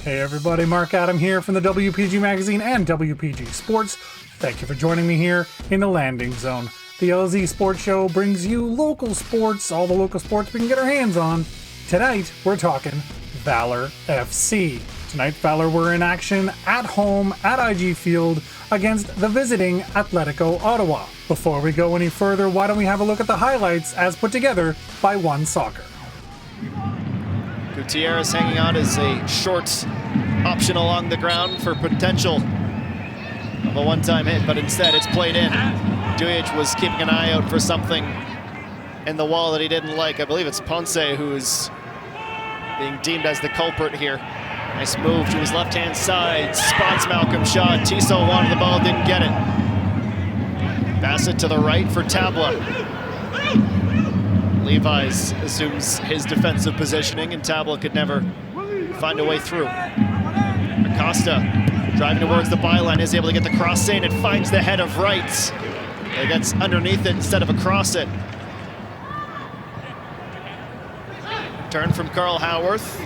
Hey everybody, Mark Adam here from the WPG Magazine and WPG Sports. Thank you for joining me here in the Landing Zone. The LZ Sports Show brings you local sports, all the local sports we can get our hands on. Tonight, we're talking Valour FC. Tonight, Valour were in action at home at IG Field against the visiting Atlético Ottawa. Before we go any further, why don't we have a look at the highlights as put together by One Soccer. Gutierrez hanging on as a short option along the ground for potential of a one-time hit, but instead it's played in. Dujic was keeping an eye out for something in the wall that he didn't like. I believe it's Ponce who's being deemed as the culprit here. Nice move to his left-hand side, spots Malcolm Shaw. Tissot wanted the ball, didn't get it. Bassett to the right for Tabla. Levi's assumes his defensive positioning, and Tabla could never find a way through. Acosta driving towards the byline, is able to get the cross in. It finds the head of Wright. It gets underneath it instead of across it. Turn from Carl Howarth.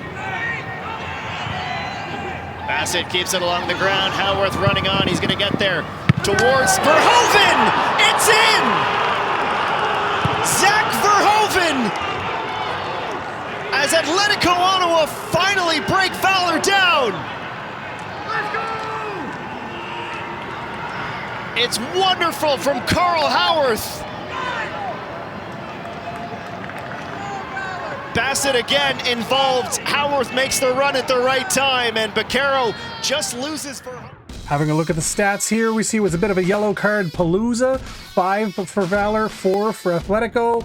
Bassett keeps it along the ground. Howarth running on. He's going to get there towards Verhoeven. It's in! Zach Verhoeven, as Atlético Ottawa finally break Valour down. Let's go! It's wonderful from Carl Howarth. Bassett again involved. Howarth makes the run at the right time, and Baquero just loses for... Having a look at the stats here, we see it was a bit of a yellow card palooza. 5 for Valour, 4 for Atlético.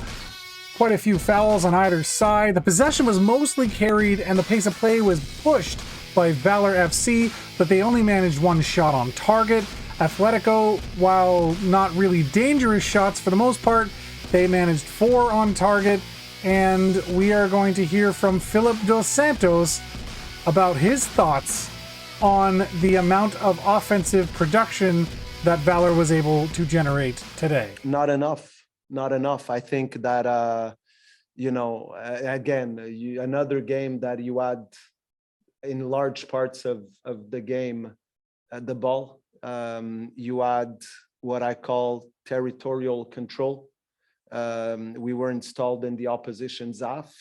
Quite a few fouls on either side. The possession was mostly carried and the pace of play was pushed by Valour FC, but they only managed 1 shot on target. Atlético, while not really dangerous shots for the most part, they managed 4 on target. And we are going to hear from Phil Dos Santos about his thoughts on the amount of offensive production that Valour was able to generate today. Not enough. I think that, again, another game that you had in large parts of the game, the ball, you had what I call territorial control. We were installed in the opposition's half,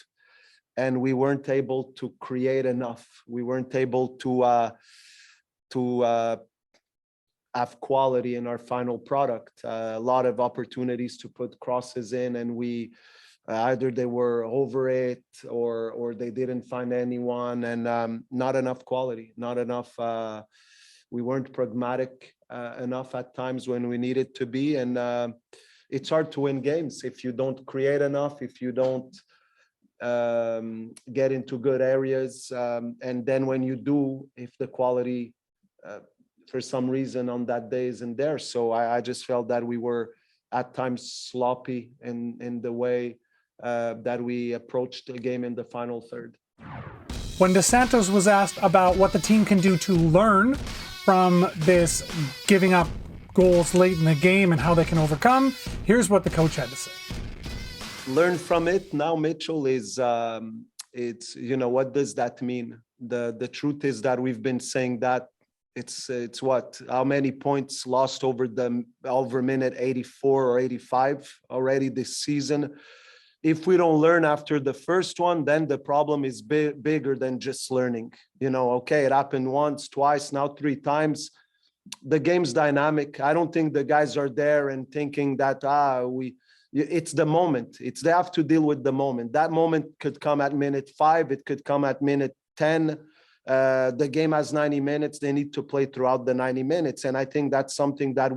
and we weren't able to create enough. We weren't able to have quality in our final product. A lot of opportunities to put crosses in, and we either they were over it or they didn't find anyone, and not enough quality, not enough. We weren't pragmatic enough at times when we needed to be, and it's hard to win games if you don't create enough, if you don't get into good areas, and then when you do, if the quality for some reason on that day isn't there. So I just felt that we were at times sloppy in the way that we approached the game in the final third. When Dos Santos was asked about what the team can do to learn from this giving up goals late in the game and how they can overcome, here's what the coach had to say. Learn from it now, Mitchell, is it's, what does that mean? The truth is that we've been saying that it's what, how many points lost over minute 84 or 85 already this season. If we don't learn after the first one, then the problem is bigger than just learning. Okay, it happened once, twice, now 3 times. The game's dynamic. I don't think the guys are there and thinking that it's the moment. They have to deal with the moment. That moment could come at minute 5. It could come at minute 10. The game has 90 minutes. They need to play throughout the 90 minutes. And I think that's something that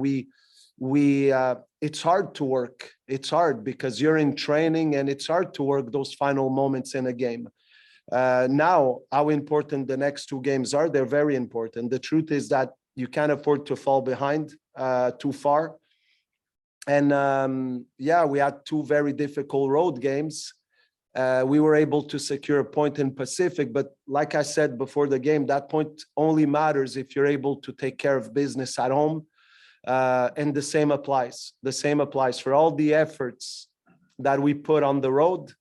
it's hard to work. It's hard because you're in training, and it's hard to work those final moments in a game. Now, how important the next 2 games are, they're very important. The truth is that you can't afford to fall behind too far. And we had 2 very difficult road games. We were able to secure a point in Pacific, but like I said before the game, that point only matters if you're able to take care of business at home. And the same applies. The same applies for all the efforts that we put on the road.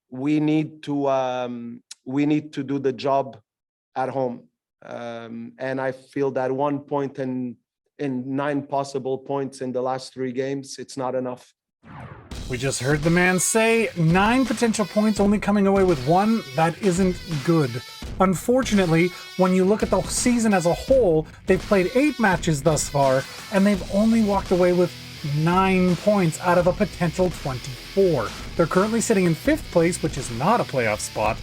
We need to do the job at home. And I feel that 1 point in 9 possible points in the last 3 games, it's not enough. We just heard the man say 9 potential points, only coming away with 1. That isn't good. Unfortunately, when you look at the season as a whole, they've played 8 matches thus far, and they've only walked away with 9 points out of a potential 24. They're currently sitting in 5th place, which is not a playoff spot,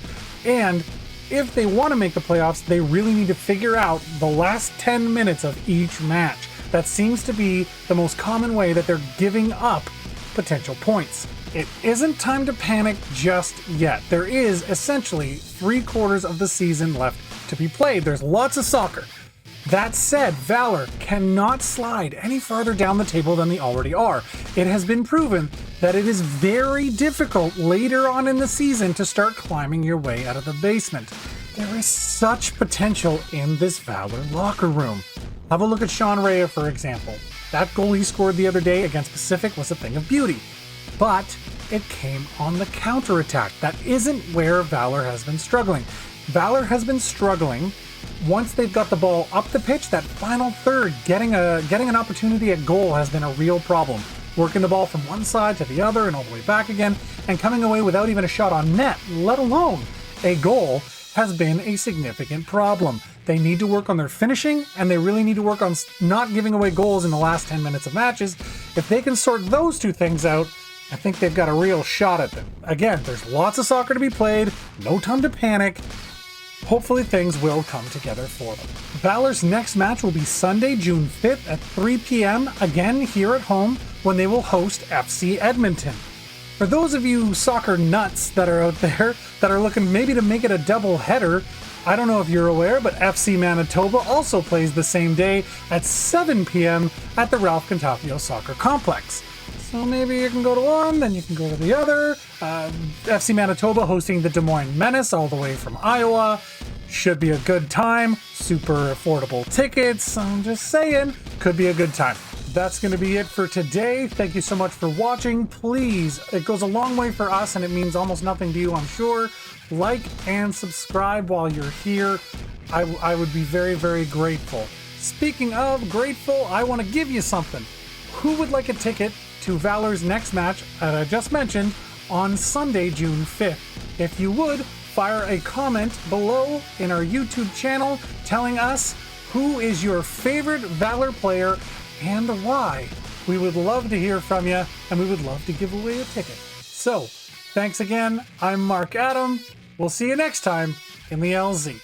and if they want to make the playoffs, they really need to figure out the last 10 minutes of each match. That seems to be the most common way that they're giving up potential points. It isn't time to panic just yet. There is essentially 3/4 of the season left to be played. There's lots of soccer. That said, Valour cannot slide any farther down the table than they already are. It has been proven that it is very difficult later on in the season to start climbing your way out of the basement. There is such potential in this Valour locker room. Have a look at Sean Rea, for example. That goal he scored the other day against Pacific was a thing of beauty, but it came on the counterattack. That isn't where Valour has been struggling. Valour has been struggling once they've got the ball up the pitch. That final third, getting an opportunity at goal has been a real problem. Working the ball from one side to the other and all the way back again, and coming away without even a shot on net, let alone a goal, has been a significant problem. They need to work on their finishing, and they really need to work on not giving away goals in the last 10 minutes of matches. If they can sort those 2 things out, I think they've got a real shot at them. Again, there's lots of soccer to be played, no time to panic. Hopefully things will come together for them. Valour's next match will be Sunday, June 5th at 3 p.m. again here at home, when they will host FC Edmonton. For those of you soccer nuts that are out there that are looking maybe to make it a double header, I don't know if you're aware, but FC Manitoba also plays the same day at 7 p.m. at the Ralph Contafio Soccer Complex. So maybe you can go to one, then you can go to the other. FC Manitoba hosting the Des Moines Menace all the way from Iowa. Should be a good time. Super affordable tickets. I'm just saying, could be a good time. That's going to be it for today. Thank you so much for watching. Please, it goes a long way for us and it means almost nothing to you, I'm sure. Like and subscribe while you're here. I would be very, very grateful. Speaking of grateful, I want to give you something. Who would like a ticket to Valour's next match that I just mentioned on Sunday, June 5th? If you would, fire a comment below in our YouTube channel telling us who is your favorite Valour player and why. We would love to hear from you, and we would love to give away a ticket. So, thanks again. I'm Mark Adam. We'll see you next time in the LZ.